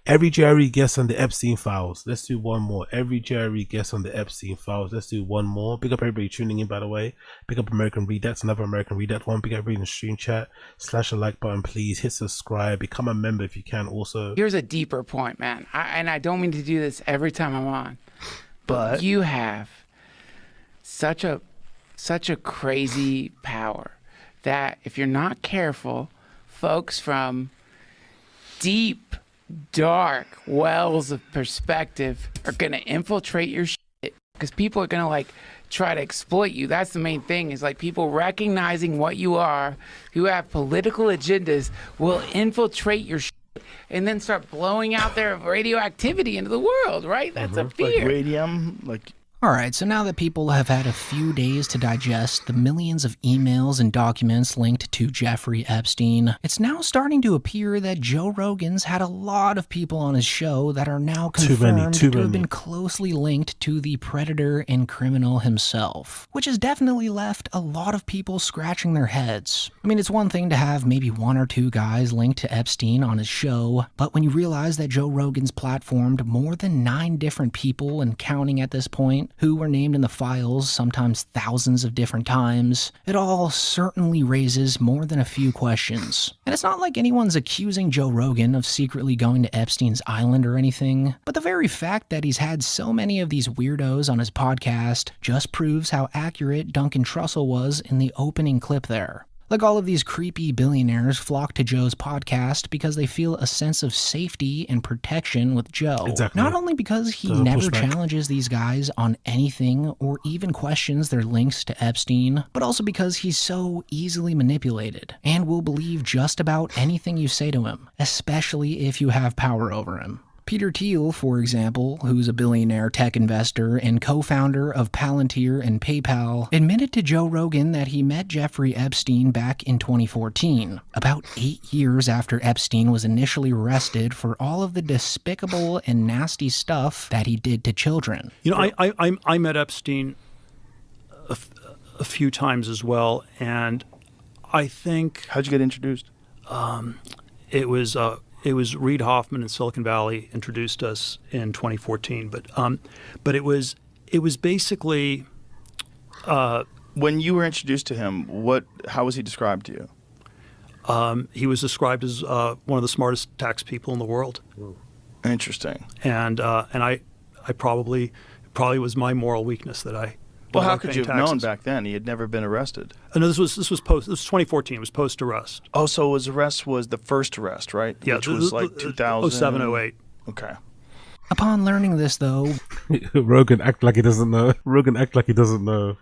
Every Jerry guest on the Epstein files. Let's do one more. Every Jerry guest on the Epstein files. Let's do one more. Big up everybody tuning in, by the way. Big up American Redacts, another American Redact one. Big up everybody in the stream chat. Slash a like button, please. Hit subscribe. Become a member if you can also. Here's a deeper point, man. I don't mean to do this every time I'm on, but you have such a crazy power that if you're not careful, folks from deep, dark wells of perspective are going to infiltrate your shit because people are going to like try to exploit you. That's the main thing, is like people recognizing what you are, who have political agendas, will infiltrate your shit and then start blowing out their radioactivity into the world, right? That's a fear. Like radium, like... All right, so now that people have had a few days to digest the millions of emails and documents linked to Jeffrey Epstein, it's now starting to appear that Joe Rogan's had a lot of people on his show that are now confirmed to have been closely linked to the predator and criminal himself, which has definitely left a lot of people scratching their heads. I mean, it's one thing to have maybe one or two guys linked to Epstein on his show, but when you realize that Joe Rogan's platformed more than 9 different people and counting at this point, who were named in the files sometimes thousands of different times, it all certainly raises more than a few questions. And it's not like anyone's accusing Joe Rogan of secretly going to Epstein's island or anything, but the very fact that he's had so many of these weirdos on his podcast just proves how accurate Duncan Trussell was in the opening clip there. Like, all of these creepy billionaires flock to Joe's podcast because they feel a sense of safety and protection with Joe. Exactly. Not only because he never challenges these guys on anything or even questions their links to Epstein, but also because he's so easily manipulated and will believe just about anything you say to him, especially if you have power over him. Peter Thiel, for example, who's a billionaire tech investor and co-founder of Palantir and PayPal, admitted to Joe Rogan that he met Jeffrey Epstein back in 2014, about 8 years after Epstein was initially arrested for all of the despicable and nasty stuff that he did to children. You know, I met Epstein a few times as well, and I think... How'd you get introduced? It was Reid Hoffman in Silicon Valley introduced us in 2014, but it was basically when you were introduced to him, how was he described to you? He was described as one of the smartest tax people in the world. Interesting. And I probably was my moral weakness that I. Well, how could you have known back then? He had never been arrested. No, this was 2014. It was post arrest. Oh, so his arrest was the first arrest, right? Yeah, which was like 2007, 08. Okay. Upon learning this, though, Rogan act like he doesn't know.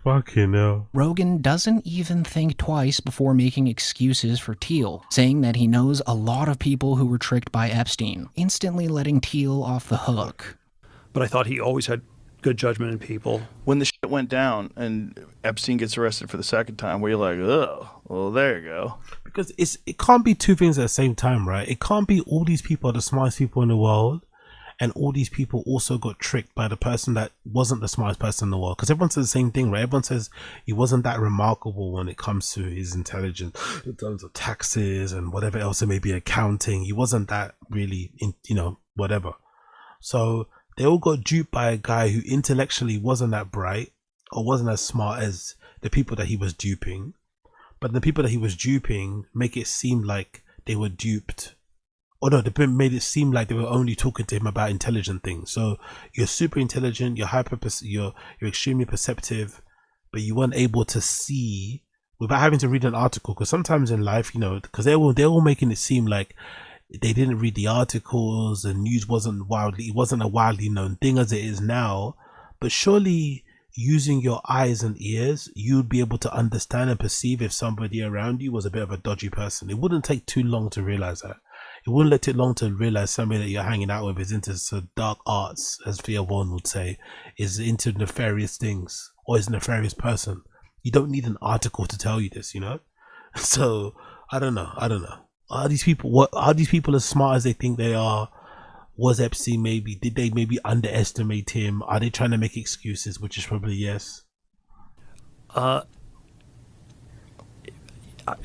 Fucking hell. Rogan doesn't even think twice before making excuses for Thiel, saying that he knows a lot of people who were tricked by Epstein, instantly letting Thiel off the hook. But I thought he always had good judgment in people. When the shit went down and Epstein gets arrested for the second time, where you're like, oh, well, there you go. Because it can't be two things at the same time, right? It can't be all these people are the smartest people in the world, and all these people also got tricked by the person that wasn't the smartest person in the world. Because everyone says the same thing, right? Everyone says he wasn't that remarkable when it comes to his intelligence in terms of taxes and whatever else, it may be accounting. He wasn't that really, whatever. So they all got duped by a guy who intellectually wasn't that bright or wasn't as smart as the people that he was duping. But the people that he was duping make it seem like they were duped. Or no, they made it seem like they were only talking to him about intelligent things. So you're super intelligent, you're extremely perceptive, but you weren't able to see without having to read an article. Because sometimes in life, because they're all making it seem like they didn't read the articles, the news wasn't a widely known thing as it is now. But surely using your eyes and ears, you'd be able to understand and perceive if somebody around you was a bit of a dodgy person. It wouldn't take too long to realize that. It wouldn't take long to realize somebody that you're hanging out with is into some dark arts, as Thiel would say, is into nefarious things, or is a nefarious person. You don't need an article to tell you this, So I don't know. Are these people as smart as they think they are? Was Epstein did they maybe underestimate him? Are they trying to make excuses? Which is probably yes.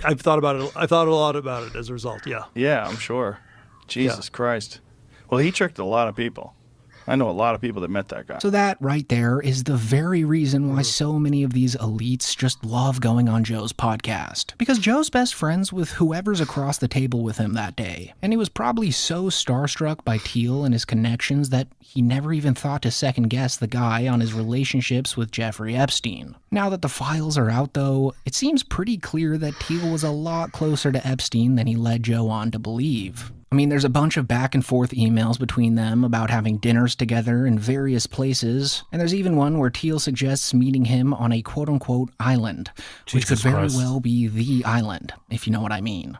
I've thought about it. I thought a lot about it as a result. Yeah. Yeah, I'm sure. Jesus Christ. Well, he tricked a lot of people. I know a lot of people that met that guy. So that right there is the very reason why so many of these elites just love going on Joe's podcast. Because Joe's best friends with whoever's across the table with him that day. And he was probably so starstruck by Thiel and his connections that he never even thought to second guess the guy on his relationships with Jeffrey Epstein. Now that the files are out though, it seems pretty clear that Thiel was a lot closer to Epstein than he led Joe on to believe. I mean, there's a bunch of back and forth emails between them about having dinners together in various places, and there's even one where Thiel suggests meeting him on a quote-unquote island, which could very well be the island, if you know what I mean.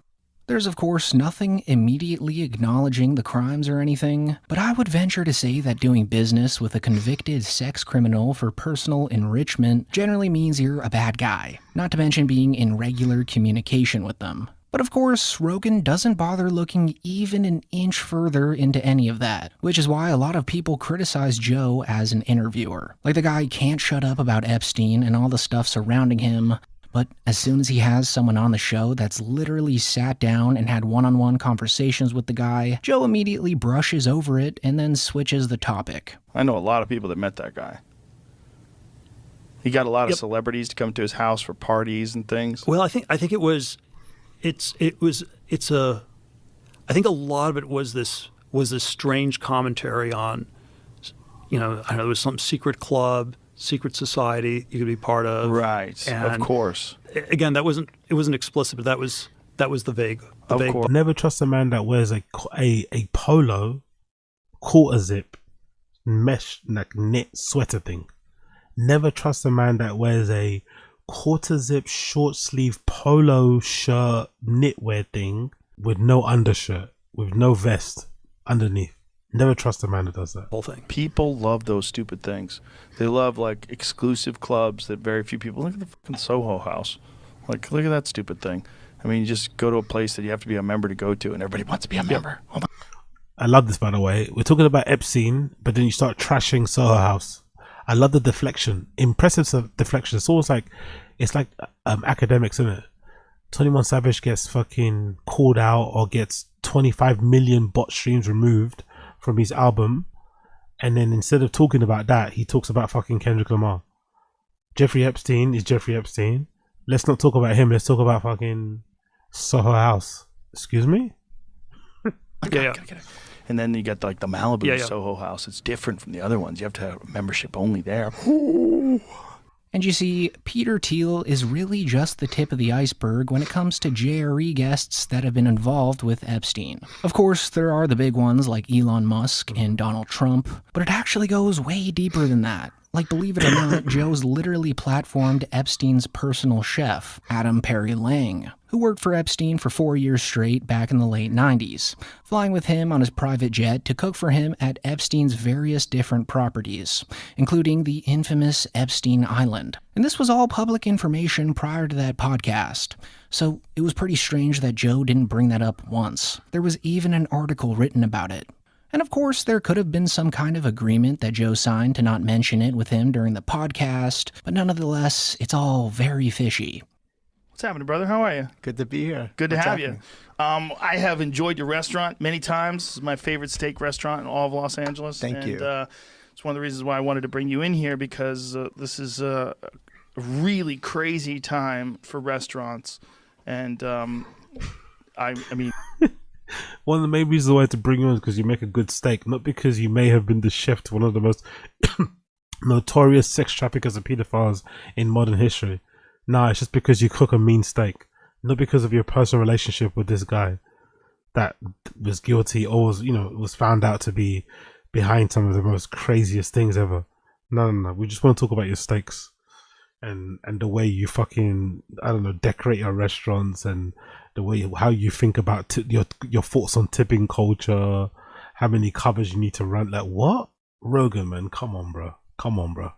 There's of course nothing immediately acknowledging the crimes or anything, but I would venture to say that doing business with a convicted sex criminal for personal enrichment generally means you're a bad guy, not to mention being in regular communication with them. But of course, Rogan doesn't bother looking even an inch further into any of that, which is why a lot of people criticize Joe as an interviewer. Like the guy can't shut up about Epstein and all the stuff surrounding him, but as soon as he has someone on the show that's literally sat down and had one-on-one conversations with the guy, Joe immediately brushes over it and then switches the topic. I know a lot of people that met that guy. He got a lot of celebrities to come to his house for parties and things. Well, I think it was. I think a lot of it was this strange commentary on, I know there was some secret club, secret society you could be part of. Right. And of course. Again, it wasn't explicit, but that was the vague. Of course. Never trust a man that wears a polo, quarter zip, mesh like knit sweater thing. Never trust a man that wears a quarter zip short sleeve polo shirt knitwear thing with no undershirt, with no vest underneath. Never trust a man that does that. Whole thing. People love those stupid things. They love like exclusive clubs that very few people. Look at the fucking Soho House. Like, look at that stupid thing. I mean, you just go to a place that you have to be a member to go to, and everybody wants to be a member. Oh my. I love this, by the way. We're talking about Epstein, but then you start trashing Soho House. I love the deflection. Impressive deflection. It's almost like, it's like academics, isn't it? 21 Savage gets fucking called out or gets 25 million bot streams removed from his album, and then instead of talking about that, he talks about fucking Kendrick Lamar. Jeffrey Epstein is Jeffrey Epstein. Let's not talk about him. Let's talk about fucking Soho House. Excuse me? Yeah. And then you got like the Malibu Soho House. It's different from the other ones. You have to have membership only there. And you see, Peter Thiel is really just the tip of the iceberg when it comes to JRE guests that have been involved with Epstein. Of course, there are the big ones like Elon Musk and Donald Trump, but it actually goes way deeper than that. Like, believe it or not, Joe's literally platformed Epstein's personal chef, Adam Perry Lang, who worked for Epstein for 4 years straight back in the late 90s, flying with him on his private jet to cook for him at Epstein's various different properties, including the infamous Epstein Island. And this was all public information prior to that podcast, so it was pretty strange that Joe didn't bring that up once. There was even an article written about it. And of course, there could have been some kind of agreement that Joe signed to not mention it with him during the podcast, but nonetheless, it's all very fishy. What's happening, brother? How are you? Good to be here. Good to What's have happening? you. I have enjoyed your restaurant many times. This is my favorite steak restaurant in all of Los Angeles. Thank you. It's one of the reasons why I wanted to bring you in here, because this is a really crazy time for restaurants. And I mean... One of the main reasons I wanted to bring you on is because you make a good steak, not because you may have been the chef to one of the most notorious sex traffickers and pedophiles in modern history. Nah, it's just because you cook a mean steak, not because of your personal relationship with this guy that was guilty or was found out to be behind some of the most craziest things ever. No. We just want to talk about your steaks and the way you fucking, decorate your restaurants, and the way how you think about your thoughts on tipping culture, how many covers you need to run. Like, what? Rogan, man, come on, bro.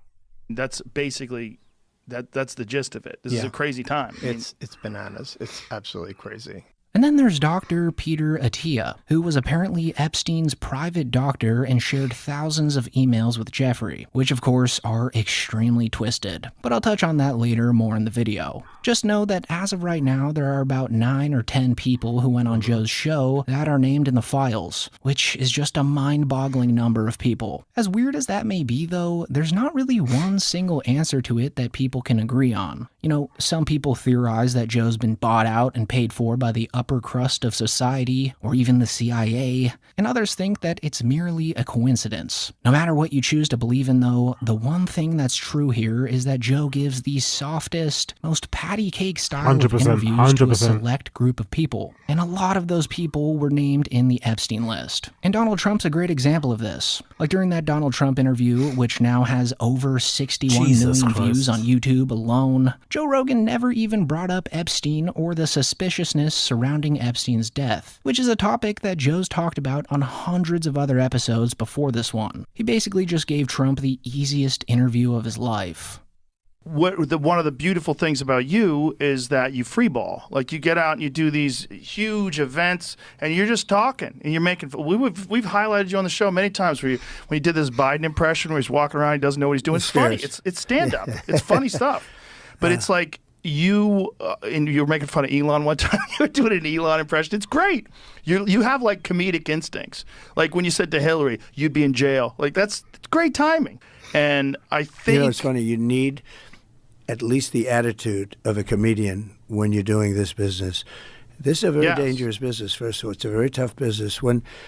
That's basically that's the gist of it. This is a crazy time. It's bananas. It's absolutely crazy. And then there's Dr. Peter Attia, who was apparently Epstein's private doctor and shared thousands of emails with Jeffrey, which of course are extremely twisted. But I'll touch on that later more in the video. Just know that as of right now, there are about 9 or 10 people who went on Joe's show that are named in the files, which is just a mind-boggling number of people. As weird as that may be though, there's not really one single answer to it that people can agree on. You know, some people theorize that Joe's been bought out and paid for by the upper crust of society, or even the CIA, and others think that it's merely a coincidence. No matter what you choose to believe in though, the one thing that's true here is that Joe gives the softest, most patty cake style of 100%, interviews to a 100%. select group of people, and a lot of those people were named in the Epstein list. And Donald Trump's a great example of this. Like during that Donald Trump interview, which now has over 61 Jesus million Christ. views on YouTube alone, Joe Rogan never even brought up Epstein or the suspiciousness surrounding Epstein's death, which is a topic that Joe's talked about on hundreds of other episodes before this one. He basically just gave Trump the easiest interview of his life. One of the beautiful things about you is that you freeball. Like you get out and you do these huge events, and you're just talking and you're making. We've highlighted you on the show many times when you did this Biden impression where he's walking around, he doesn't know what he's doing. It's funny. It's stand up. It's funny stuff. But it's like you and you were making fun of Elon one time. You were doing an Elon impression. It's great. You have like comedic instincts. Like when you said to Hillary, "You'd be in jail." Like that's great timing. And I think it's funny. You need at least the attitude of a comedian when you're doing this business. This is a very dangerous business, first of all. It's a very tough business.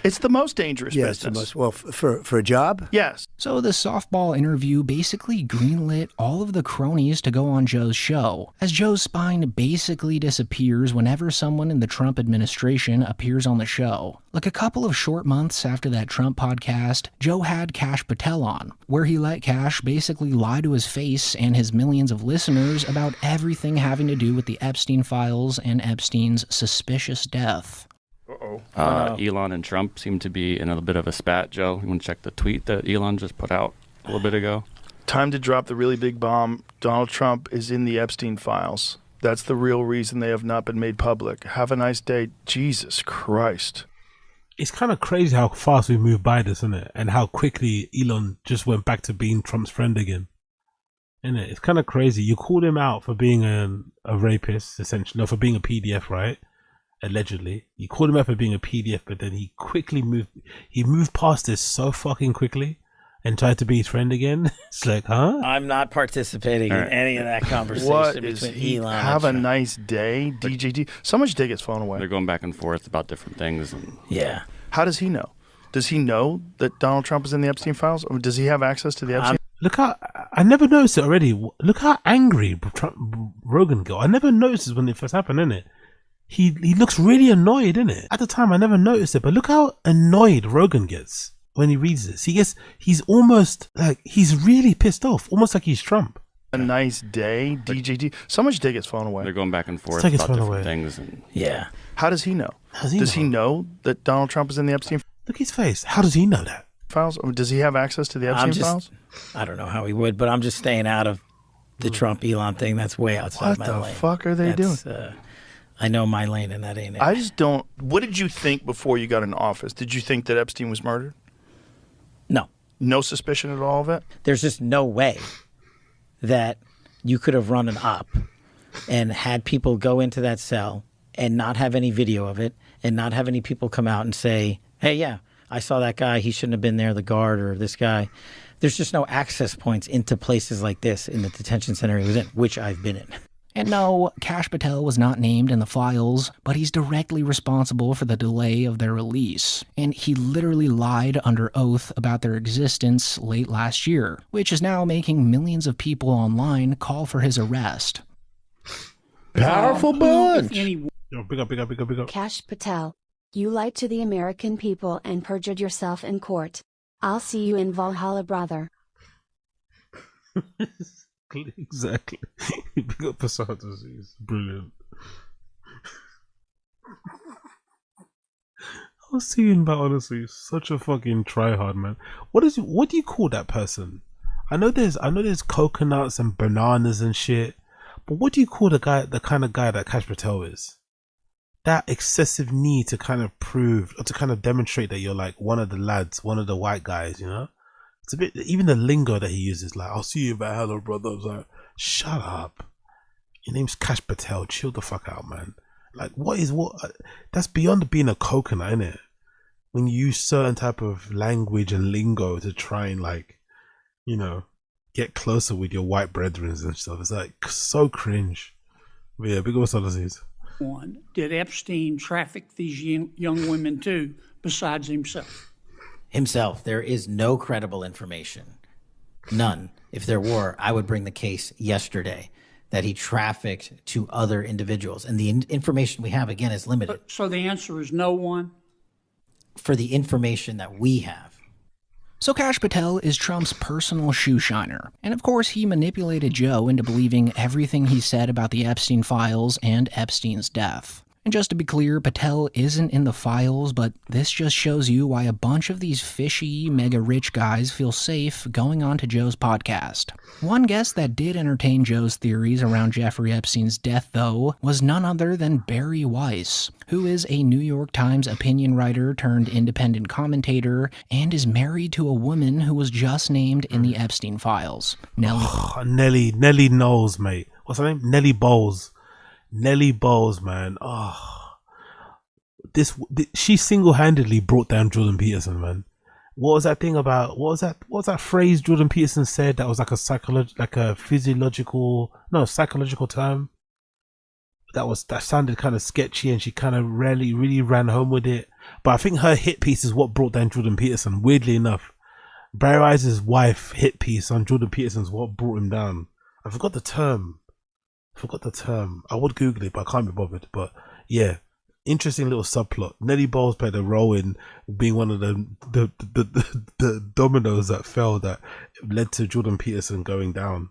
It's the most dangerous business. It's the most, well, for a job? Yes. So the softball interview basically greenlit all of the cronies to go on Joe's show, as Joe's spine basically disappears whenever someone in the Trump administration appears on the show. Like a couple of short months after that Trump podcast, Joe had Kash Patel on, where he let Kash basically lie to his face and his millions of listeners about everything having to do with the Epstein files and Epstein's suspicious death. Elon and Trump seem to be in a bit of a spat, Joe. You want to check the tweet that Elon just put out a little bit ago? Time to drop the really big bomb. Donald Trump is in the Epstein files. That's the real reason they have not been made public. Have a nice day. Jesus Christ. It's kind of crazy how fast we moved by this, isn't it? And how quickly Elon just went back to being Trump's friend again. Isn't it? It's kind of crazy. You called him out for being a rapist, essentially. No, for being a PDF, right? Allegedly. You called him out for being a PDF, but then he quickly moved past this so fucking quickly and tried to be his friend again. It's like, huh? I'm not participating in any of that conversation What between is he? Elon Have a and Trump. nice day, DJD. Someone should take his phone away. They're going back and forth about different things. And Yeah. How does he know? Does he know that Donald Trump is in the Epstein files? Or does he have access to the Epstein? Look how, I never noticed it already. Look how angry Rogan got. I never noticed this when it first happened, innit? He looks really annoyed, innit? At the time, I never noticed it, but look how annoyed Rogan gets when he reads this. He's almost like, he's really pissed off, almost like he's Trump. A nice day, DJD. Someone should take his phone away. they're going back and forth take his about phone different away. things. And Yeah. How does he know? Does he know that Donald Trump is in the Epstein Look at his face. How does he know that? files? Or does he have access to the Epstein files? I don't know how he would, but I'm just staying out of the Trump Elon thing. That's way outside What my the lane. fuck are they doing? I know my lane, and that ain't it. I just don't. What did you think before you got in office? Did you think that Epstein was murdered? No. No suspicion at all of it? There's just no way that you could have run an op and had people go into that cell and not have any video of it and not have any people come out and say, hey, yeah, I saw that guy. He shouldn't have been there, the guard or this guy. There's just no access points into places like this in the detention center he was in, which I've been in. And no, Kash Patel was not named in the files, but he's directly responsible for the delay of their release. And he literally lied under oath about their existence late last year, which is now making millions of people online call for his arrest. Powerful bunch. Yo, big up. Kash Patel. You lied to the American people and perjured yourself in court. I'll see you in Valhalla, brother. Exactly. Big up Posadas. He's brilliant. I was seeing that, honestly. Such a fucking tryhard, man. What do you call that person? I know there's coconuts and bananas and shit, but what do you call the kind of guy that Kash Patel is? that excessive need to kind of prove or to kind of demonstrate that you're like one of the lads, one of the white guys, you know? It's a bit, even the lingo that he uses, like, I'll see you about hello, brother. I was like, shut up. Your name's Kash Patel. Chill the fuck out, man. Like, what? That's beyond being a coconut, isn't it? When you use certain type of language and lingo to try and, like, you know, get closer with your white brethren and stuff. It's like so cringe. But yeah, big up Aziz. Did Epstein traffic these young women too, besides himself? Himself. There is no credible information. None. If there were, I would bring the case yesterday that he trafficked to other individuals. And the information we have, again, is limited. So the answer is no one? For the information that we have. So Kash Patel is Trump's personal shoe shiner. And of course, he manipulated Joe into believing everything he said about the Epstein files and Epstein's death. And just to be clear, Patel isn't in the files, but this just shows you why a bunch of these fishy, mega-rich guys feel safe going on to Joe's podcast. One guest that did entertain Joe's theories around Jeffrey Epstein's death, though, was none other than Barry Weiss, who is a New York Times opinion writer turned independent commentator and is married to a woman who was just named in the Epstein files. Nellie Knowles, mate. What's her name? Nellie Bowles. Nellie Bowles, man. She single-handedly brought down Jordan Peterson, man. What was that thing about? What was that phrase Jordan Peterson said that was like a psychological term? That sounded kind of sketchy, and she kind of really ran home with it. But I think her hit piece is what brought down Jordan Peterson. Weirdly enough, Barry Weiss's wife hit piece on Jordan Peterson's what brought him down. I forgot the term. I would Google it, but I can't be bothered. But yeah, interesting little subplot. Nellie Bowles played a role in being one of the dominoes that fell that led to Jordan Peterson going down,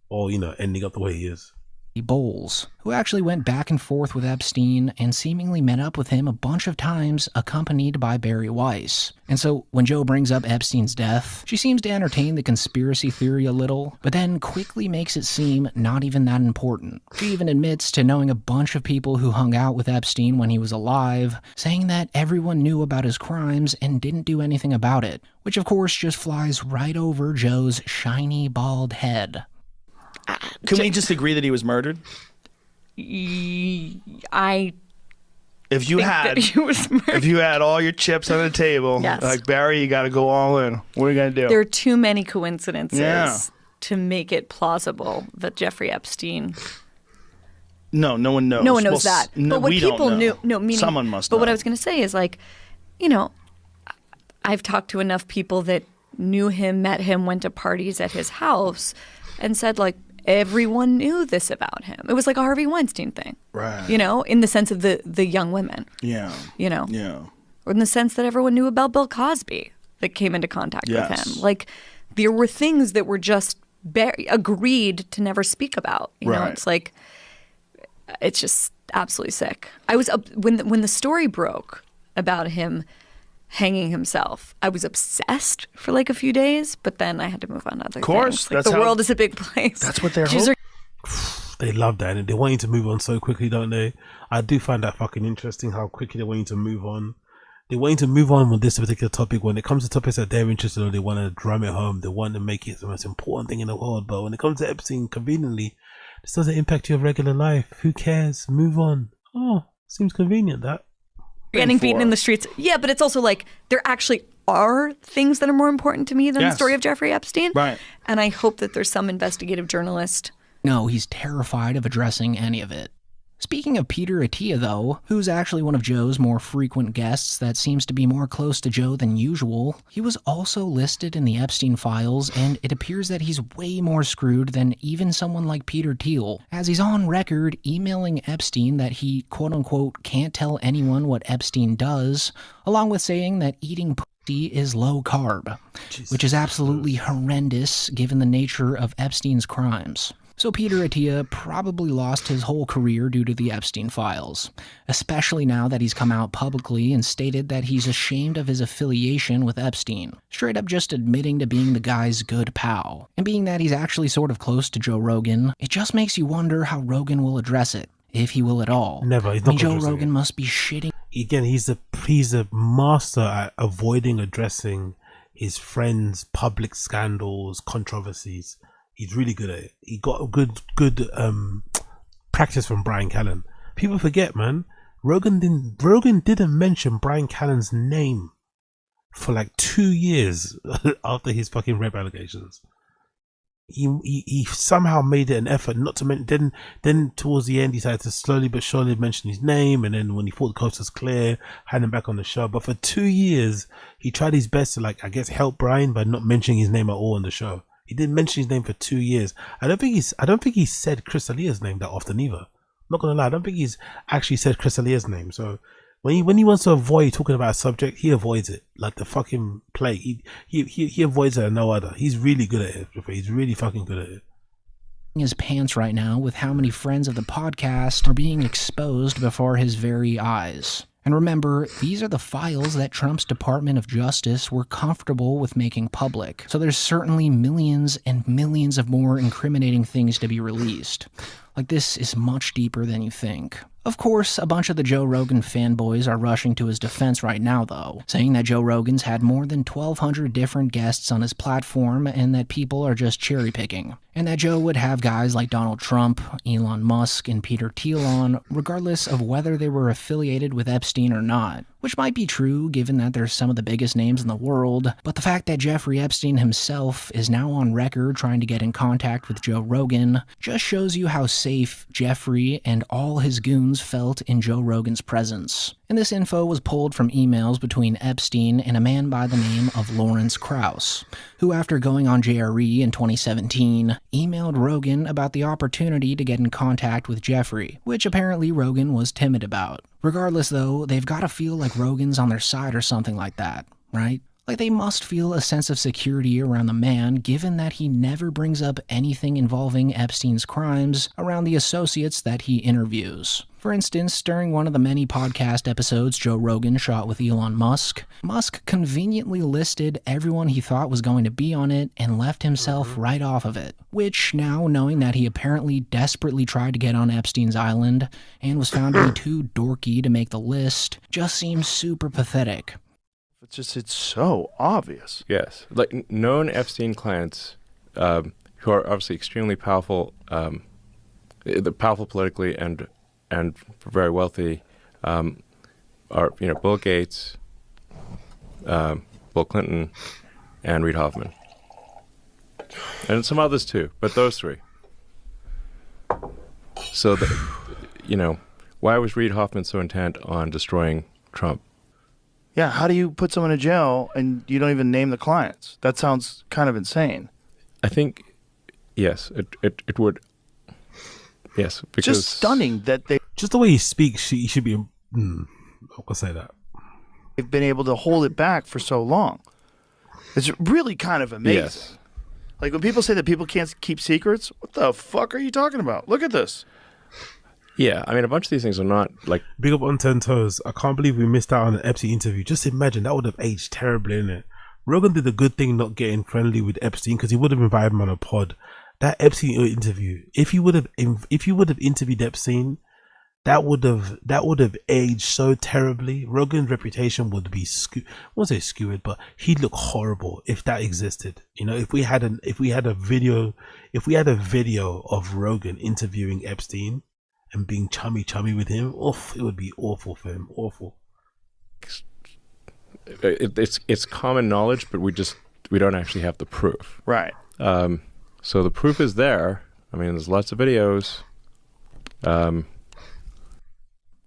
or ending up the way he is. Bowles, who actually went back and forth with Epstein and seemingly met up with him a bunch of times, accompanied by Barry Weiss. And so when Joe brings up Epstein's death, she seems to entertain the conspiracy theory a little, but then quickly makes it seem not even that important. She even admits to knowing a bunch of people who hung out with Epstein when he was alive, saying that everyone knew about his crimes and didn't do anything about it, which of course just flies right over Joe's shiny bald head. Can we just agree that he was murdered? He If you had all your chips on the table, yes. Like Barry, you got to go all in. What are you going to do? There are too many coincidences to make it plausible that Jeffrey Epstein. No one knows. No one knows that. But what people knew, meaning someone must know. But what I was going to say is I've talked to enough people that knew him, met him, went to parties at his house, and said everyone knew this about him. It was like a Harvey Weinstein thing. Right. In the sense of the young women. Yeah. Yeah. Or in the sense that everyone knew about Bill Cosby that came into contact with him. There were things that were just agreed to never speak about. It's it's just absolutely sick. I was when the story broke about him hanging himself, I was obsessed for a few days, but then I had to move on to other things. Of course. The world is a big place. That's what they're hoping. They love that, and they want you to move on so quickly, don't they? I do find that fucking interesting how quickly they want you to move on. They want you to move on with this particular topic. When it comes to topics that they're interested in, they want to drum it home. They want to make it the most important thing in the world. But when it comes to Epstein, conveniently, this doesn't impact your regular life. Who cares? Move on. Oh, seems convenient, that. Getting beaten in the streets. Yeah, but it's also there actually are things that are more important to me than the story of Jeffrey Epstein. Right. And I hope that there's some investigative journalist. No, he's terrified of addressing any of it. Speaking of Peter Attia, though, who's actually one of Joe's more frequent guests that seems to be more close to Joe than usual, he was also listed in the Epstein files, and it appears that he's way more screwed than even someone like Peter Thiel, as he's on record emailing Epstein that he, quote-unquote, can't tell anyone what Epstein does, along with saying that eating pussy is low carb, which is absolutely horrendous given the nature of Epstein's crimes. So Peter Attia probably lost his whole career due to the Epstein files, especially now that he's come out publicly and stated that he's ashamed of his affiliation with Epstein, straight up just admitting to being the guy's good pal. And being that he's actually sort of close to Joe Rogan, it just makes you wonder how Rogan will address it. if he will at all. Never. He's I mean, not Joe addressing Rogan it. must be shitting. Again, he's a master at avoiding addressing his friends' public scandals, controversies. He's really good at it. He got a good practice from Brian Callen. People forget, man. Rogan didn't mention Brian Callen's name for like 2 years after his fucking rape allegations. He somehow made it an effort not to mention. Then towards the end, he decided to slowly but surely mention his name. And then when he thought the coast was clear, had him back on the show. But for 2 years, he tried his best to, like, I guess, help Brian by not mentioning his name at all on the show. He didn't mention his name for 2 years. I don't think he said Chris D'Elia's name that often either. I'm not gonna lie, I don't think he's actually said Chris D'Elia's name. So when he wants to avoid talking about a subject, he avoids it like the fucking plague. He avoids it and no other. He's really good at it. He's really fucking good at it. His pants right now with how many friends of the podcast are being exposed before his very eyes. And remember, these are the files that Trump's Department of Justice were comfortable with making public. So there's certainly millions and millions of more incriminating things to be released. Like, this is much deeper than you think. Of course, a bunch of the Joe Rogan fanboys are rushing to his defense right now, though, saying that Joe Rogan's had more than 1,200 different guests on his platform and that people are just cherry-picking. And that Joe would have guys like Donald Trump, Elon Musk, and Peter Thiel on, regardless of whether they were affiliated with Epstein or not. Which might be true, given that they're some of the biggest names in the world, but the fact that Jeffrey Epstein himself is now on record trying to get in contact with Joe Rogan just shows you how safe Jeffrey and all his goons felt in Joe Rogan's presence. And this info was pulled from emails between Epstein and a man by the name of Lawrence Krauss, who, after going on JRE in 2017, emailed Rogan about the opportunity to get in contact with Jeffrey, which apparently Rogan was timid about. Regardless, though, they've got to feel like Rogan's on their side or something like that, right? Like, they must feel a sense of security around the man, given that he never brings up anything involving Epstein's crimes around the associates that he interviews. For instance, during one of the many podcast episodes Joe Rogan shot with Elon Musk, Musk conveniently listed everyone he thought was going to be on it and left himself right off of it. Which, now knowing that he apparently desperately tried to get on Epstein's island and was found to be too dorky to make the list, just seems super pathetic. It's so obvious. Yes. Like, known Epstein clients who are obviously extremely powerful, powerful politically and very wealthy, are, Bill Gates, Bill Clinton, and Reid Hoffman. And some others too, but those three. So, why was Reid Hoffman so intent on destroying Trump? Yeah, how do you put someone in jail and you don't even name the clients? That sounds kind of insane. I think, yes, it would. Yes, because just stunning that just the way he speaks, he should be. I'm gonna say that they've been able to hold it back for so long. It's really kind of amazing. Yes. Like, when people say that people can't keep secrets, what the fuck are you talking about? Look at this. Yeah, I mean, a bunch of these things are not like... Big up on 10 Toes. I can't believe we missed out on an Epstein interview. Just imagine, that would have aged terribly, innit? Rogan did a good thing not getting friendly with Epstein, because he would have invited him on a pod. That Epstein interview, if you would have interviewed Epstein, that would have aged so terribly. Rogan's reputation would be I won't say skewered, but he'd look horrible if that existed. If we had a video of Rogan interviewing Epstein and being chummy with him, it would be awful for him. Awful. It's common knowledge, but we don't actually have the proof. Right. So the proof is there. I mean, there's lots of videos.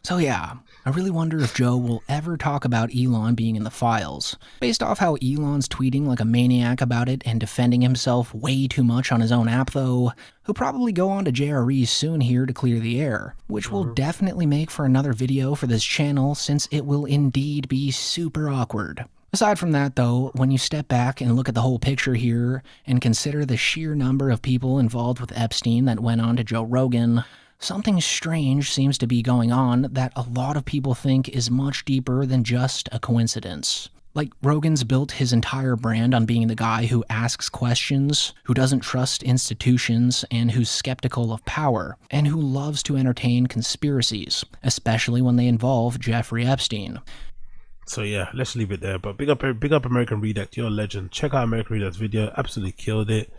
So yeah, I really wonder if Joe will ever talk about Elon being in the files. Based off how Elon's tweeting like a maniac about it and defending himself way too much on his own app though, he'll probably go on to JRE soon here to clear the air, which will definitely make for another video for this channel since it will indeed be super awkward. Aside from that though, when you step back and look at the whole picture here and consider the sheer number of people involved with Epstein that went on to Joe Rogan, something strange seems to be going on that a lot of people think is much deeper than just a coincidence. Like, Rogan's built his entire brand on being the guy who asks questions, who doesn't trust institutions, and who's skeptical of power, and who loves to entertain conspiracies, especially when they involve Jeffrey Epstein. So yeah, let's leave it there. But big up American Redact, you're a legend. Check out American Redact's video, absolutely killed it.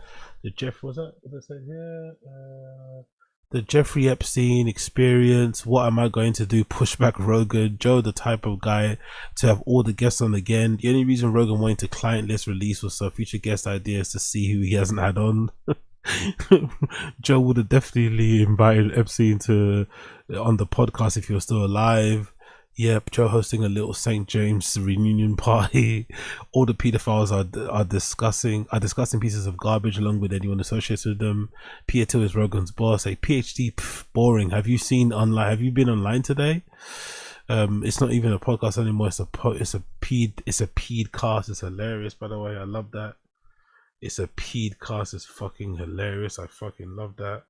The Jeffrey Epstein experience. What am I going to do? Push back Rogan. Joe, the type of guy to have all the guests on again. The only reason Rogan wanted to client list release was so future guest ideas to see who he hasn't had on. Joe would have definitely invited Epstein on the podcast if he was still alive. Yep, Joe hosting a little St. James reunion party. All the pedophiles are discussing pieces of garbage along with anyone associated with them. Thiel is Rogan's boss. A PhD, boring. Have you been online today? It's not even a podcast anymore. It's a pedcast. It's hilarious, by the way. I love that. It's a pedcast. It's fucking hilarious. I fucking love that.